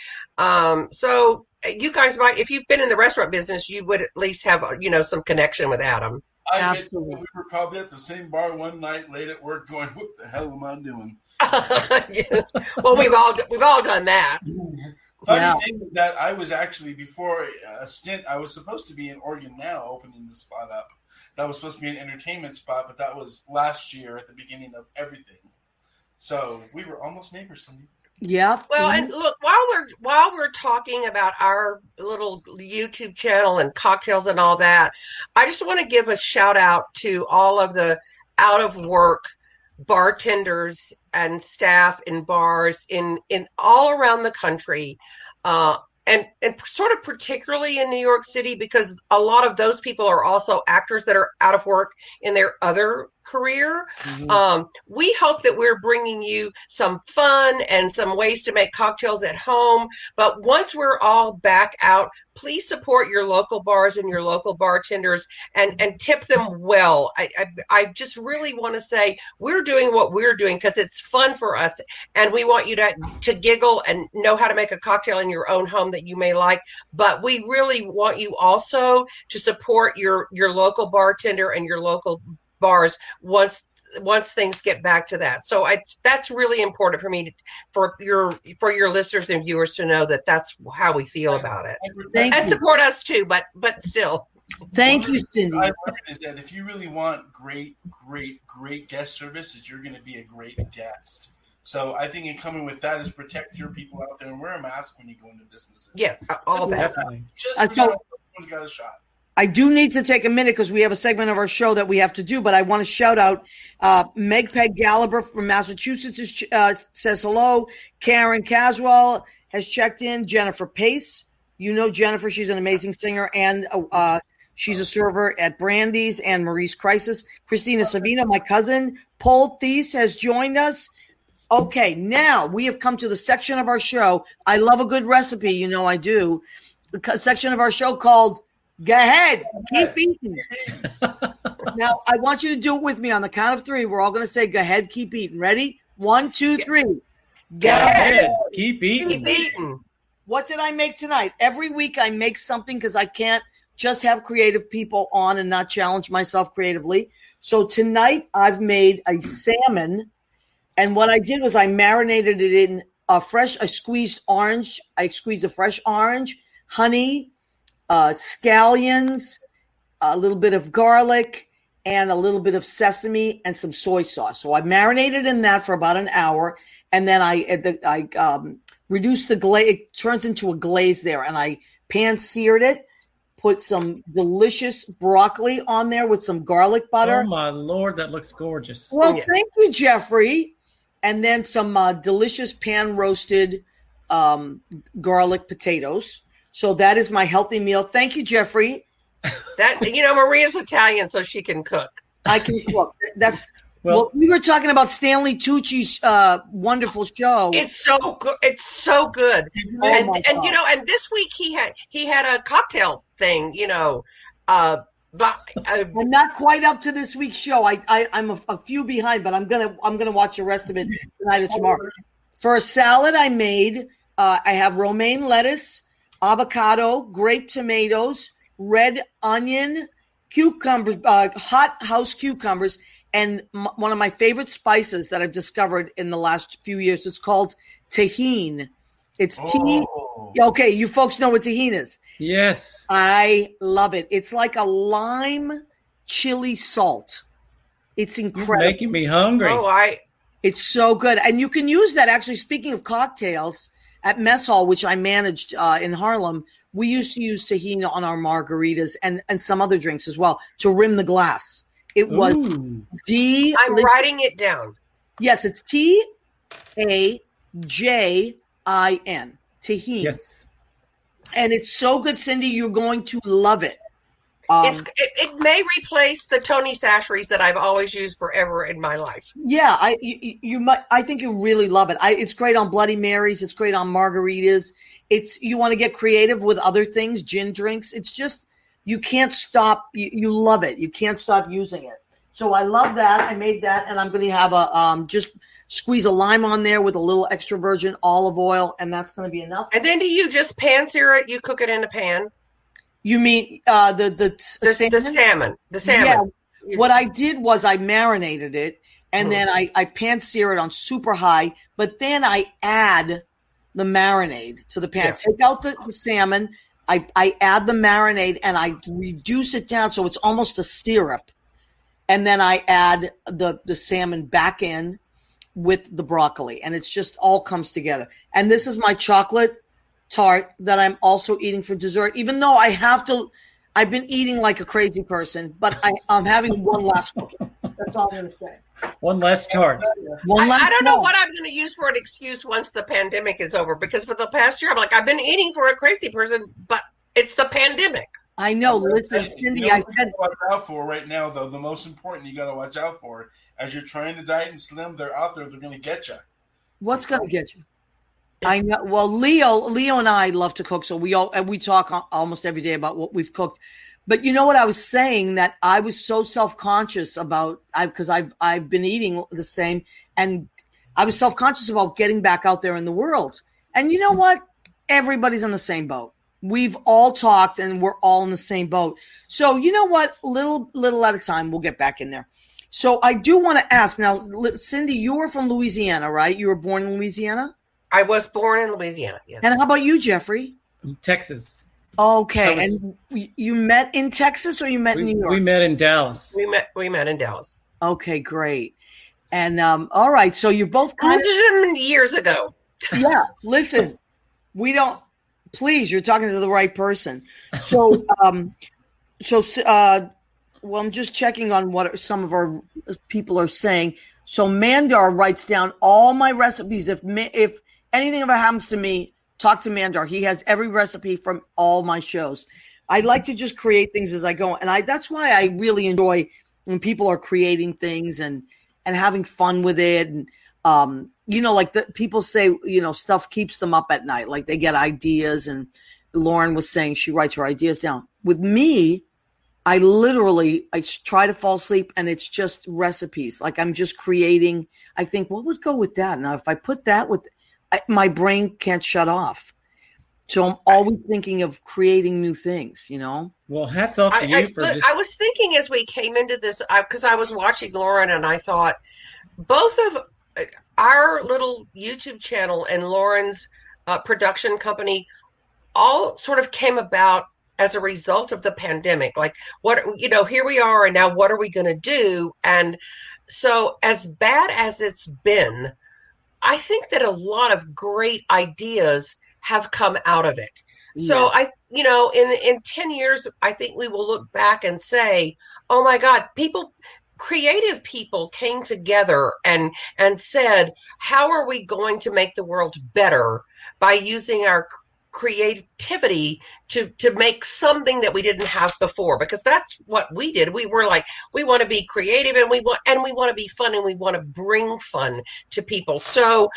So you guys might, if you've been in the restaurant business, you would at least have some connection with Adam. Absolutely. We were probably at the same bar one night late at work going, what the hell am I doing? Well, we've all done that. Funny thing is that I was actually, before a stint, I was supposed to be in Oregon Now opening the spot up. That was supposed to be an entertainment spot, but that was last year at the beginning of everything. So we were almost neighbors, Cindy. Yeah. Well, and look, while we're talking about our little YouTube channel and cocktails and all that, I just want to give a shout out to all of the out of work bartenders and staff in bars in all around the country, and sort of particularly in New York City, because a lot of those people are also actors that are out of work in their other career. Mm-hmm. We hope that we're bringing you some fun and some ways to make cocktails at home. But once we're all back out, please support your local bars and your local bartenders and tip them well. I just really want to say we're doing what we're doing because it's fun for us. And we want you to giggle and know how to make a cocktail in your own home that you may like. But we really want you also to support your local bartender and your local bars once things get back to that. So that's really important for me for your listeners and viewers to know that that's how we feel about it. And support us too, but still. Thank you, Cynde. I learned is that if you really want great guest services, you're going to be a great guest. So I think in coming with that is protect your people out there and wear a mask when you go into businesses. Yeah, all that. Just everyone's got a shot. I do need to take a minute because we have a segment of our show that we have to do, but I want to shout out Meg Peg Gallagher from Massachusetts says hello. Karen Caswell has checked in. Jennifer Pace. You know Jennifer. She's an amazing singer, and she's a server at Brandy's and Marie's Crisis. Christina Savino, my cousin. Paul Thies has joined us. Okay, now we have come to the section of our show. I love a good recipe. You know I do. The section of our show called Go Ahead, Keep Eating. Now, I want you to do it with me on the count of three. We're all going to say, go ahead, keep eating. Ready? 1, 2, 3. Go ahead, keep eating. Keep eating. What did I make tonight? Every week I make something because I can't just have creative people on and not challenge myself creatively. So tonight I've made a salmon. And what I did was I marinated it in a squeezed orange. I squeezed a fresh orange, honey, scallions, a little bit of garlic, and a little bit of sesame and some soy sauce. So I marinated in that for about an hour, and then I reduced the glaze. It turns into a glaze there, and I pan-seared it, put some delicious broccoli on there with some garlic butter. Oh, my Lord, that looks gorgeous. Well, thank you, Jeffrey. And then some delicious pan-roasted garlic potatoes. So that is my healthy meal. Thank you, Jeffrey. Maria's Italian, so she can cook. I can cook. Well, we were talking about Stanley Tucci's wonderful show. It's so good. It's so good. And this week he had a cocktail thing. But I'm not quite up to this week's show. I'm a few behind, but I'm gonna watch the rest of it tonight or tomorrow. For a salad, I made. I have romaine lettuce, avocado, grape tomatoes, red onion, cucumbers, hot house cucumbers, And one of my favorite spices that I've discovered in the last few years, it's called tahine. It's tea. Okay, you folks know what tahine is. Yes. I love it. It's like a lime chili salt. It's incredible. You're making me hungry. It's so good. And you can use that, actually, speaking of cocktails, at Mess Hall, which I managed in Harlem, we used to use tahini on our margaritas and some other drinks as well to rim the glass. It was I'm writing it down. Yes, it's Tajin. Tahini. Yes. And it's so good, Cynde. You're going to love it. It may replace the Tony Sacheries that I've always used forever in my life. Yeah, I think you really love it. It's great on Bloody Marys. It's great on margaritas. You want to get creative with other things, gin drinks. It's just, you can't stop. You love it. You can't stop using it. So I love that. I made that, and I'm going to have just squeeze a lime on there with a little extra virgin olive oil, and that's going to be enough. And then do you just pan sear it? You cook it in a pan? You mean the salmon? The salmon. Yeah. What I did was I marinated it, and then I pan sear it on super high, but then I add the marinade to the pan. Yeah. Take out the salmon. I add the marinade, and I reduce it down so it's almost a syrup. And then I add the salmon back in with the broccoli, and it's just all comes together. And this is my chocolate tart that I'm also eating for dessert, even though I've been eating like a crazy person, but I'm having one last cookie. That's all I'm going to say. One less tart. I don't know what I'm going to use for an excuse once the pandemic is over, because for the past year, I'm like, I've been eating for a crazy person, but it's the pandemic. I know. Listen, Cynde, I said watch out for right now, though. The most important you got to watch out for as you're trying to diet and slim. They're out there. They're going to get you. What's going to get you? I know. Well, Leo and I love to cook, so we talk almost every day about what we've cooked. But you know what I was saying, that I was so self-conscious about, because I've been eating the same, and I was self-conscious about getting back out there in the world. And you know what? Everybody's on the same boat. We've all talked, and we're all in the same boat. So you know what? Little at a time, we'll get back in there. So I do want to ask now, Cynde, you were from Louisiana, right? You were born in Louisiana? I was born in Louisiana, yes. And how about you, Jeffrey? Texas. Okay. And you met in Texas, or you met in New York? We met in Dallas. We met in Dallas. Okay, great. And all right, so you're both years ago. Yeah. Listen, please, you're talking to the right person. So well, I'm just checking on what some of our people are saying. So Mandar writes down all my recipes. If anything ever happens to me, talk to Mandar. He has every recipe from all my shows. I like to just create things as I go. And that's why I really enjoy when people are creating things and having fun with it. And, like people say, stuff keeps them up at night. Like they get ideas. And Lauren was saying she writes her ideas down. With me, I try to fall asleep, and it's just recipes. Like I'm just creating. I think, what would go with that? Now, if I put that my brain can't shut off. So I'm always thinking of creating new things, Well, hats off to you for I was thinking as we came into this, because I was watching Lauren, and I thought both of our little YouTube channel and Lauren's production company all sort of came about as a result of the pandemic. Like, here we are, and now what are we going to do? And so as bad as it's been, I think that a lot of great ideas have come out of it. Yeah. So in 10 years, I think we will look back and say, oh my God, creative people came together and said, how are we going to make the world better by using our creativity to make something that we didn't have before? Because that's what we did. We were like, we want to be creative, and we want to be fun, and we want to bring fun to people. So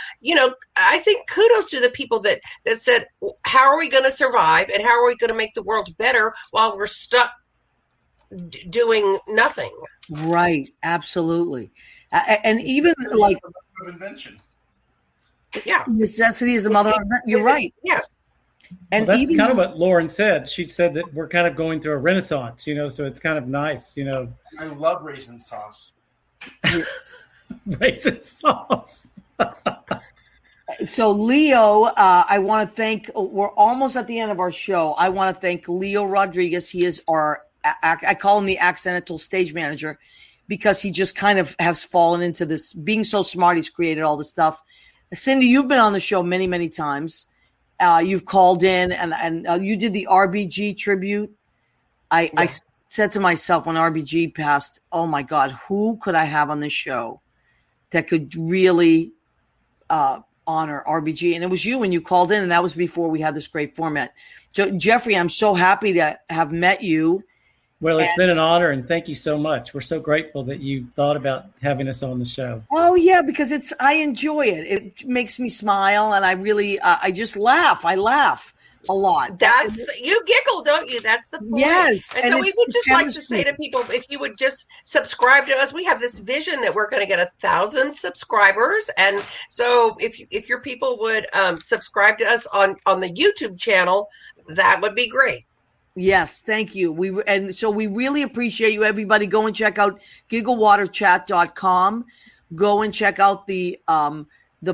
I think kudos to the people that said, how are we going to survive, and how are we going to make the world better while we're stuck doing nothing? Right, absolutely. And even like invention. Yeah, necessity is the mother of invention. You're right. Yes. And that's kind of what Lauren said. She said that we're kind of going through a renaissance, so it's kind of nice, I love raisin sauce. raisin sauce. So Leo, I want to thank, we're almost at the end of our show. I want to thank Leo Rodriguez. He is I call him the accidental stage manager because he just kind of has fallen into this, being so smart, he's created all this stuff. Cynde, you've been on the show many, many times. You've called in and you did the RBG tribute. I said to myself when RBG passed, oh my God, who could I have on this show that could really honor RBG? And it was you when you called in, and that was before we had this great format. So Jeffrey, I'm so happy to have met you. Well, it's been an honor, and thank you so much. We're so grateful that you thought about having us on the show. Oh yeah, because I enjoy it. It makes me smile, and I really, I just laugh. I laugh a lot. You giggle, don't you? That's the point. Yes. And so we would just like to say to people, if you would just subscribe to us, we have this vision that we're going to get 1,000 subscribers. And so if your people would subscribe to us on the YouTube channel, that would be great. Yes, thank you. We really appreciate you. Everybody go and check out gigglewaterchat.com. Go and check out the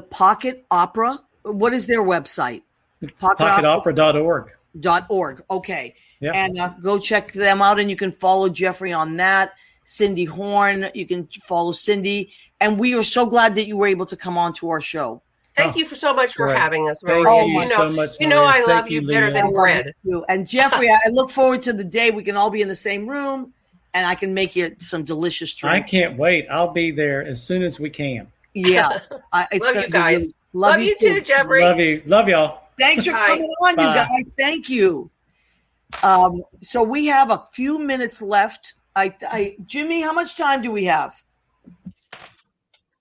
Pocket Opera. What is their website? It's pocketopera.org. .org. Okay. Yep. And go check them out, and you can follow Jeffrey on that. Cynde Horne, you can follow Cynde. And we are so glad that you were able to come on to our show. Thank you so much for having us, Maria. Maria. So much, you know I Maria. love you better than bread. And Jeffrey, I look forward to the day we can all be in the same room and I can make you some delicious drink. I can't wait. I'll be there as soon as we can. Yeah. Love you guys. Love you too, Jeffrey. Love you. Love y'all. Thanks for coming on, you guys. Thank you. So we have a few minutes left. Jimmy, how much time do we have?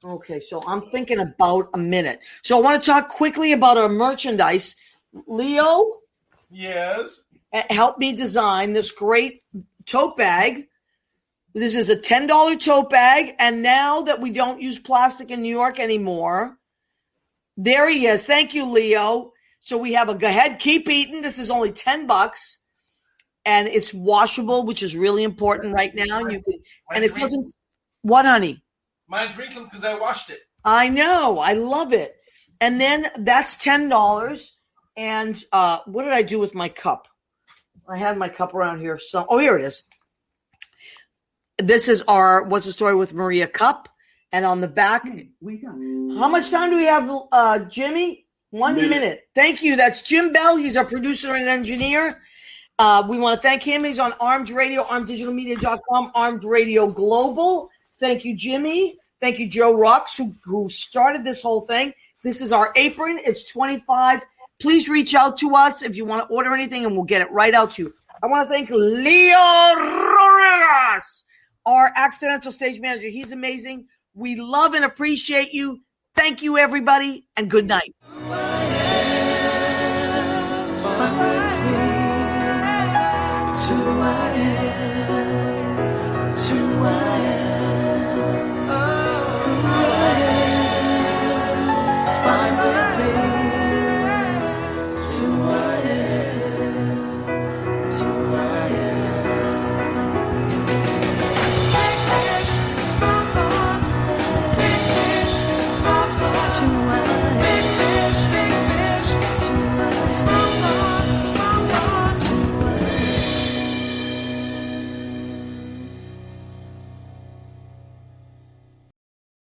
Okay, so I'm thinking about a minute. So I want to talk quickly about our merchandise. Leo? Yes? Helped me design this great tote bag. This is a $10 tote bag, and now that we don't use plastic in New York anymore, there he is. Thank you, Leo. So we have a go ahead, keep eating. This is only $10, and it's washable, which is really important right now. And it doesn't. What, honey? Mine's wrinkled because I washed it. I know. I love it. And then that's $10. And what did I do with my cup? I had my cup around here. Here it is. This is our What's the Story with Maria cup. And on the back, how much time do we have, Jimmy? 1 minute. Thank you. That's Jim Bell. He's our producer and engineer. We want to thank him. He's on Armed Radio, armeddigitalmedia.com, Armed Radio Global. Thank you, Jimmy. Thank you, Joe Rux, who started this whole thing. This is our apron. It's $25. Please reach out to us if you want to order anything, and we'll get it right out to you. I want to thank Leo Rodriguez, our accidental stage manager. He's amazing. We love and appreciate you. Thank you, everybody, and good night. To